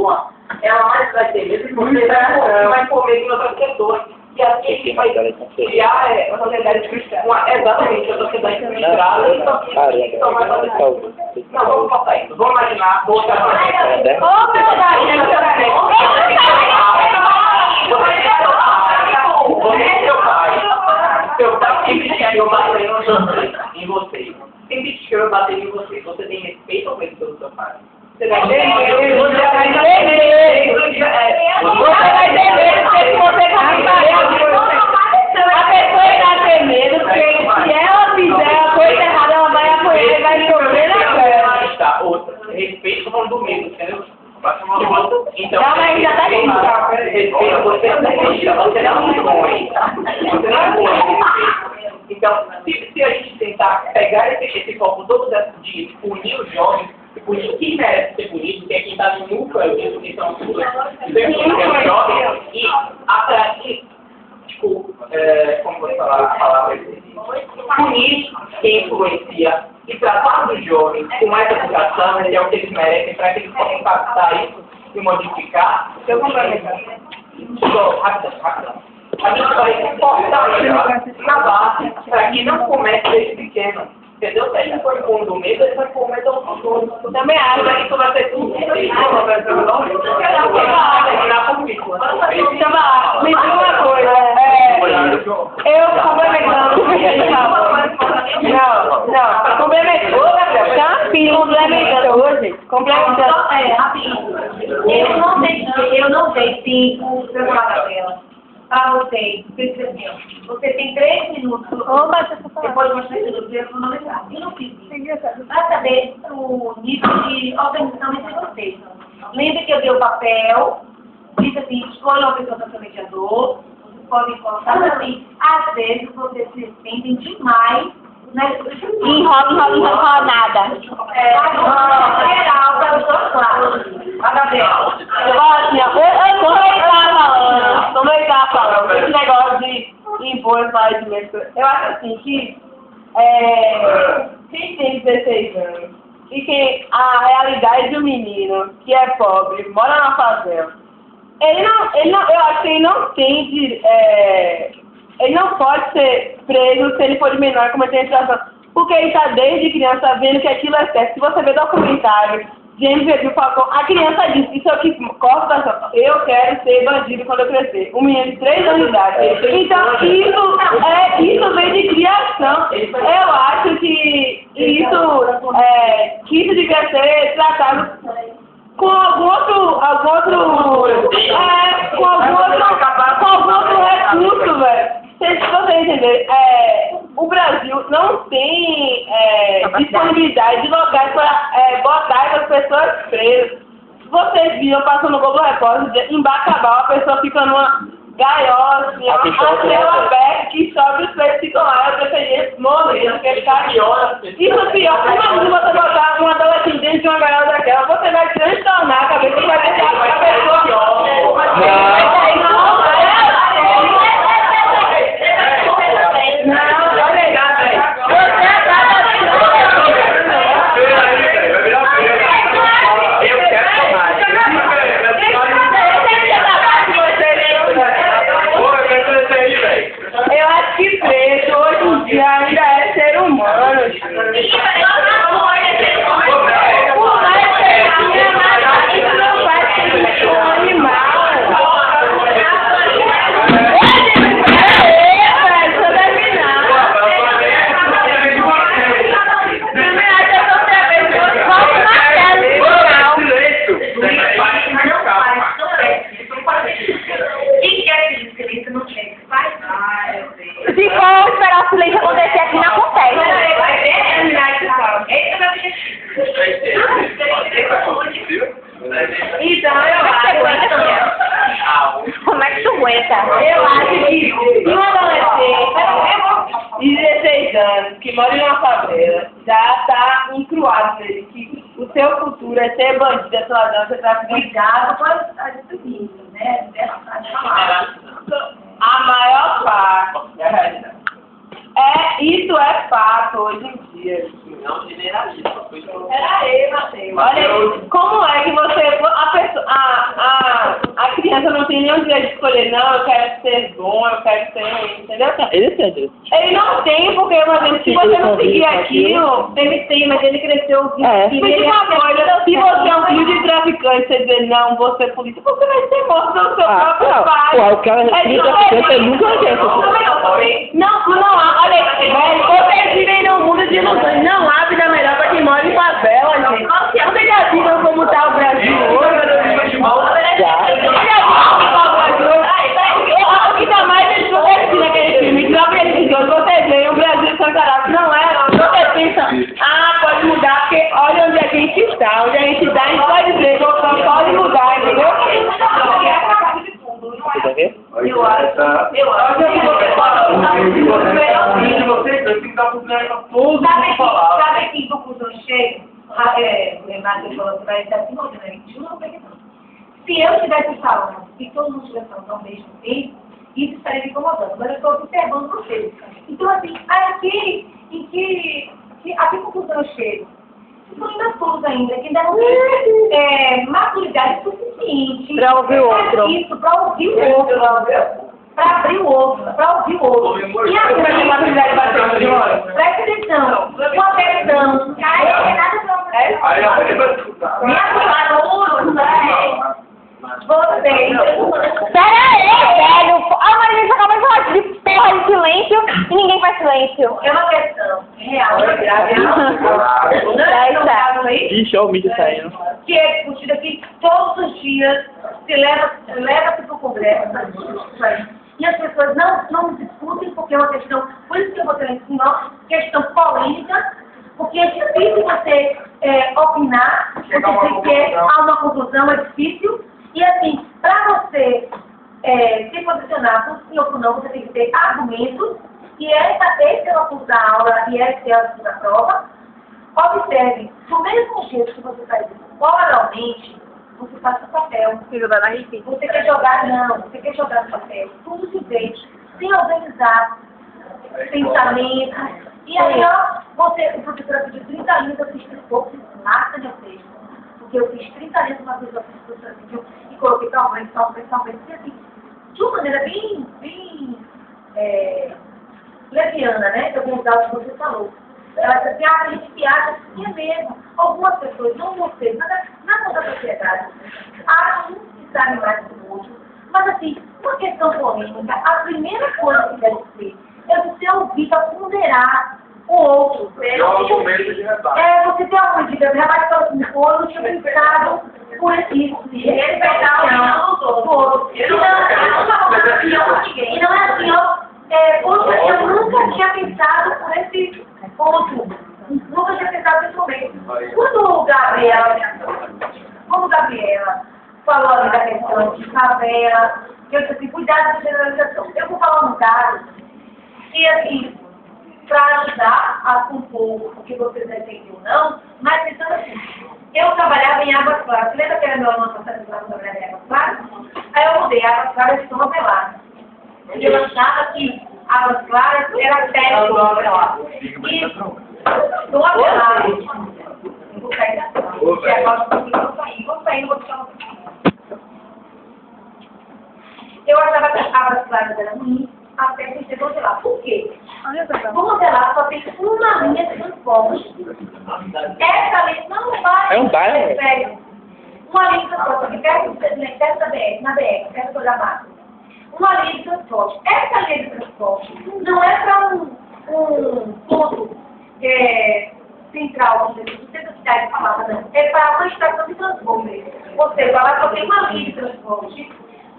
pessoa, ela mais vai ter medo de você vai comer com outras pessoas. E assim que vai criar uma sociedade cristã. Exatamente, a sociedade cristã. Não, vamos passar isso. Vamos imaginar, vou botar uma seu pai sempre quer bater em você. Sempre quer bater em você. Você tem respeito ou medo pelo seu pai? Você vai ter medo. Você vai ter medo. Você vai ter medo porque você a pessoa irá ter medo porque se ela fizer a coisa errada, ela vai apoiar e vai sofrer na cara. Outra. Respeito falando do medo, entendeu? Então, não, mas já tá aqui. Você não é muito bom aí, tá? Você não é bom. Então, se a gente tentar pegar esse foco todo de punir os jovens, punir quem merece ser punido, que é quem está no núcleo disso, que são os jovens, e atrair, tipo, como vou falar a palavra? Punir quem influencia e tratar dos jovens com essa educação, que é o que eles merecem, para que eles possam captar isso e modificar. Eu complemento. Rapidão. A gente vai forçar na base para que não comece desde pequeno. Entendeu? Se ele for pondo medo, ele vai pôr medo ao futuro. Eu também acho que isso vai ser tudo isso. Me diz uma coisa. Eu complementando o que ele falou. Não, complementou, Gabriel. Tá uma filha complementando hoje. Complementando. Rapidinho. Eu não sei se o celular da Gabriela. Para vocês, você tem 3 minutos, depois de umas 3 minutos, eu vou lembrar. Eu não fiz isso. Para saber o nível de organização entre vocês. Lembre que eu dei o papel, diz assim, escolha uma pessoa para ser mediador, vocês podem colocar assim, às vezes vocês se sentem demais, né? Nada. Geral, para os dois lados. A Gabriela. Como ele estava falando, esse negócio de impor mais mesmo. Eu acho assim que quem tem 16 anos e que a realidade do menino que é pobre, mora na favela, eu acho que ele não tem ele não pode ser preso se ele for de menor como administração, porque ele está desde criança vendo que aquilo é certo. Se você vê documentário de MV do Falcão, a criança diz, isso aqui corta, eu quero ser bandido quando eu crescer. Um menino de 3 anos de idade. Então, isso vem de criação. Eu acho que isso devia ser tratado com algum outro recurso, velho. Se você entender, o Brasil não tem disponibilidade de locais para botar essas pessoas presas. Vocês viram, passando no Globo Repórter, em Bacabal, a pessoa fica numa gaiola, assim, a céu aberto, que sobe os peitos ficam lá, eu preferi morrer, porque ele tá gaiola. Isso é pior, imagina você botar uma adolescente dentro de uma gaiola daquela, você vai transtornar a cabeça e vai deixar a pessoa. Eu acho que preso hoje em dia ainda é ser humano. Se for esperar o silêncio acontecer aqui, não acontece. Então, eu acho... Como é que tu aguenta? Eu acho que um adolescente de 16 anos, que mora em uma favela, já está encruado nele, que o seu futuro é ser bandido, é ser ladrão, ser traficante. Cuidado com as disciplinas, né? A maior parte. Isso é fato hoje em dia. Não generaliza. Era eu, Matheus. Olha aí, como é que você... nenhum direito de escolher, não, eu quero ser bom, eu quero ser, entendeu? Ele tem direito. Ele não tem, porque, por exemplo, se você não seguir aquilo, Ele tem, mas ele cresceu. É. me diga uma coisa, se você é um filho de traficante, você dizer, não, vou ser polícia, você vai ser morto pelo seu próprio pai. Pô, o cara é filho de traficante, ele nunca vai ter. Não há, olha aqui, velho, vocês vivem num mundo de ilusões, não há vida melhor pra quem mora em favela, gente. Vocês já viram como tá o Brasil hoje? O que tá mais esclarecido naquele filme, que não acreditou, vocês veem o Brasil escancarado, não é, não. Vocês pensam, pode mudar, porque olha onde a gente está, onde a gente está, a gente pode dizer, pode mudar, entendeu? Você quer ver? Eu acho que você sabe que conclusão chega? Renato falou que vai estar assim, não, se eu estivesse falando, se todo mundo estivesse falando ao mesmo tempo, isso estaria me incomodando. Mas eu estou observando vocês. Então, assim, a que conclusão eu chego? São ainda todos ainda, que ainda não tem maturidade suficiente Pra ouvir o outro. Isso, para ouvir o outro. Para abrir o outro, para ouvir o outro. E a maturidade bastante. Presta atenção. Uma questão. Me ajudaram. Vocês. Pera aí, velho. Mas a gente acabou de falar de porra de silêncio e ninguém faz silêncio. É uma questão real, grave. Ixi, olha o mídia saindo. Que é discutida aqui todos os dias, leva-se para o Congresso, e as pessoas não discutem porque é uma questão, por isso que eu botei lá em cima, questão polêmica, porque é difícil você opinar, você quer a uma conclusão, é difícil, e assim, para você se posicionar por sim ou por não, você tem que ter argumentos, e esse é o curso da aula, e esse é o curso da prova. Observe, do mesmo jeito que você faz oralmente, você faz o papel. Você quer jogar, não, você quer jogar no papel, tudo de vez, sem organizar pensamento. E aí, ó, o professor pediu 30 linhas, eu fiz 30 poucos, massa de texto. Porque eu fiz 30 linhas uma vez, eu fiz o professor pediu, e coloquei talvez, e assim, de uma maneira bem leviana, né? Eu vou usar o que você falou. Ela diz assim, a gente que acha que é mesmo. Algumas pessoas, não vocês, mas na toda a sociedade, acham que sabem mais do que o outro. Mas assim, uma questão polêmica, a primeira coisa que deve ser é você ouvir para ponderar o outro. Você tem algum de rebate para assim, o outro tinha pensado por isso. Ele vai dar a opinião do outro. E não é assim, ó. Eu nunca tinha pensado por esse ponto. Nunca tinha pensado nesse momento. Quando Gabriela falou ali da questão de favela, eu disse assim, cuidado com a generalização. Eu vou falar um dado que, assim, para ajudar a compor o que vocês entendem ou não, mas pensando assim, eu trabalhava em Águas Claras. Você lembra que era meu aluno passado lá trabalhar em Águas Claras? Aí eu mudei, Águas Claras de São Abelardo. E eu achava que Águas Claras era técnico. E São Abelardo. Vou sair da sala. E agora vou sair, não vou deixar você. Eu achava que Águas Claras era ruim, até que chegou de lá. Por quê? Vamos ver lá, só tem uma linha de transporte. Essa linha não vai. É um bairro. Sério. Uma linha de transporte, perto da BR, na BR, perto da mata. Uma linha de transporte. Essa linha de transporte não é para um ponto central, no centro da cidade de Palmada, não. É para uma estação de transporte. Ou seja, ela só tem uma linha de transporte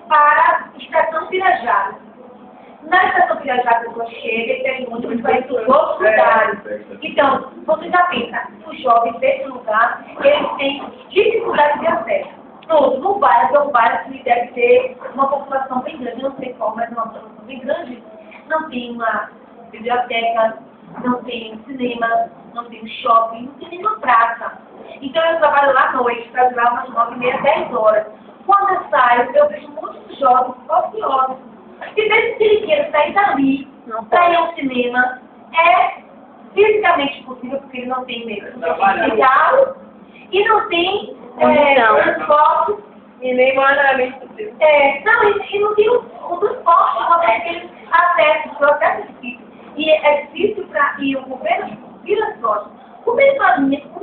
para a estação Pirajá. Na estação Pirajá, a pessoa chega e tem muito que vai para outros lugares. Então, você já pensa, os jovens desse lugar, eles têm dificuldade de acesso. Todos, no bairro que deve ter uma população bem grande, não sei qual, mas uma população bem grande, não tem uma biblioteca, não tem um cinema, não tem um shopping, não tem nenhuma praça. Então, eu trabalho lá à noite, trabalho lá umas 9h30, 10 horas. Quando eu saio, eu vejo muitos jovens ociosos. Se desse siriqueiro sair dali, para ir ao cinema, é fisicamente possível, porque ele não tem meio social e não tem transporte E nem monetariamente possível. Não, e não tem um dos postos, porque aquele acesso, o processo é difícil. E é difícil para ir o governo vira as costas. Como é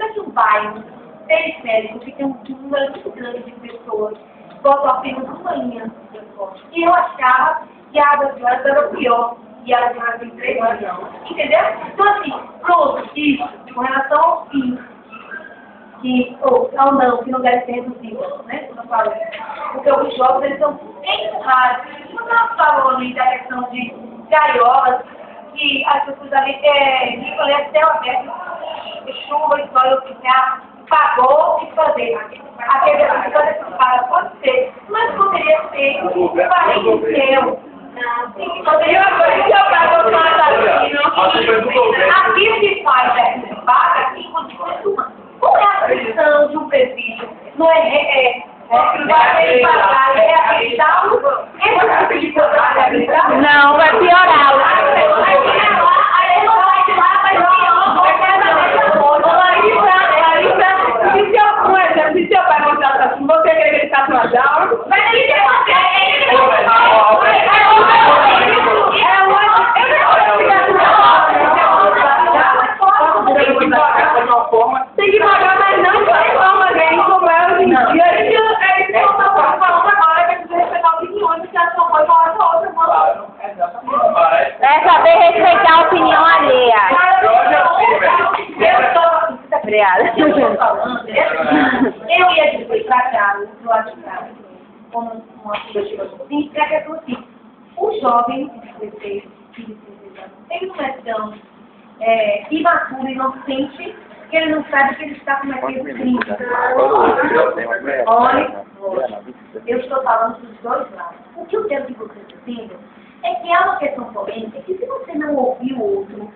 que um bairro periférico, que tem um número muito grande de pessoas, botam apenas uma linha de transporte? E eu achava que a água de horas era pior. E ela tem 3 anos. Entendeu? Então, assim, pronto, isso, com relação aos fins, que não deve ser reduzido, né? Como eu falei. Porque os jovens, eles são empurrados. Não nós falamos ali da questão de gaiolas, que as pessoas ali, ficam ali até o aberto, chuva, história, oficial, pagou e fazer. Aquele cara pode ser, mas poderia ser um país seu. Aqui se faz vaga em condições humanas. Não é a questão de um presídio, não é vai pagar, é habilitar Não, vai piorar. Aí não vai de lá, vai pior. Se seu pai mostrar assim, você quer que ele faça uma aula? Mas ele quer tem que pagar, mas não de forma alguém como é hoje em dia. Eles não estão falando agora que precisa respeitar a opinião, que a sua mãe fala com a outra mãe. É saber respeitar a opinião alheia. Obrigada. Eu ia dizer para cá, do lado de cá, como uma política assim, para que é assim, o jovem de 16 anos, ele não é tão imaturo e inocente que ele não sabe que ele está cometendo crime. Olha, eu estou falando dos dois lados. O que eu quero que vocês entendam é que é uma questão polêmica que se você não ouvir o outro,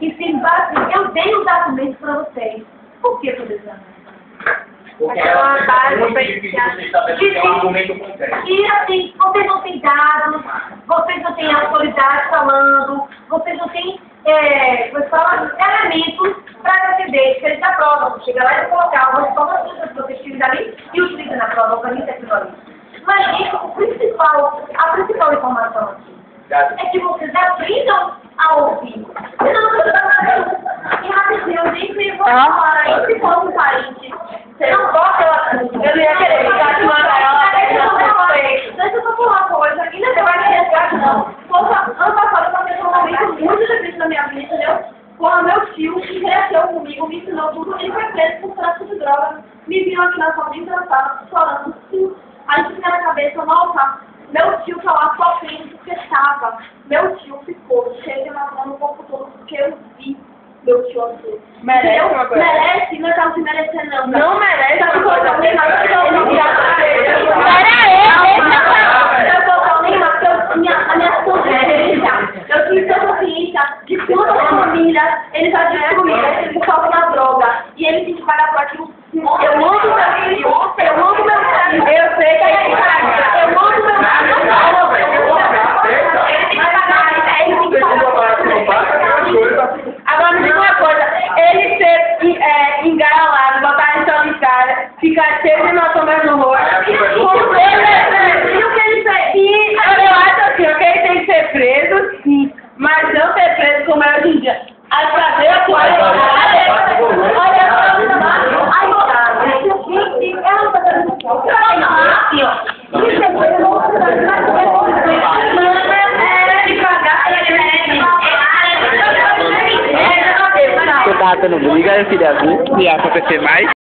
e se embate, eu dei os argumentos para vocês. Por que eu estou dizendo? Porque é uma base muito difícil você estabelecer um argumento concreto. E assim, vocês não têm dados, vocês não têm autoridade falando, vocês não têm elementos para defender, que eles aprovam. Chega lá e colocar uma informação que vocês tiram ali e utilizam na prova para mim, aquilo ali. Mas a principal informação aqui é que vocês aprendam a ouvir. E rapidinho, eu nem vou falar aí, se for um parente. Você não gosta, eu não ia querer ficar de uma gaiola. Deixa eu só falar uma coisa. Aqui não vai me resgate, não. Ano passado, eu passei um momento muito difícil na minha vida, entendeu? Quando meu tio, que cresceu comigo, me ensinou tudo, ele foi preso por tráfico de drogas. Me viu aqui na sua vida, eu estava chorando. Aí fica na cabeça, nossa, meu tio tá lá sofrendo porque estava. Meu tio ficou cheio de maçã no corpo todo porque eu vi meu tio assim. Merece uma coisa? Merece, não é caso de merecer, não. Não merece uma coisa. Eu tive tanta ciência de quantas famílias eles já destruíram por causa da droga. E eles têm que pagar por aquilo. Eu amo meu filho. Eu amo meu filho. Eu sei que é isso. Eu amo meu filho. Agora me diga uma coisa, ele ser engarolado, botar em solitária, ficar cheio de notas no rosto, e o que ele fez? E eu acho assim, que ele tem que ser preso, sim, mas não ser preso como é hoje em dia. Aí fazer a Cuidado, não briga, filha, viu? Se acontecer mais.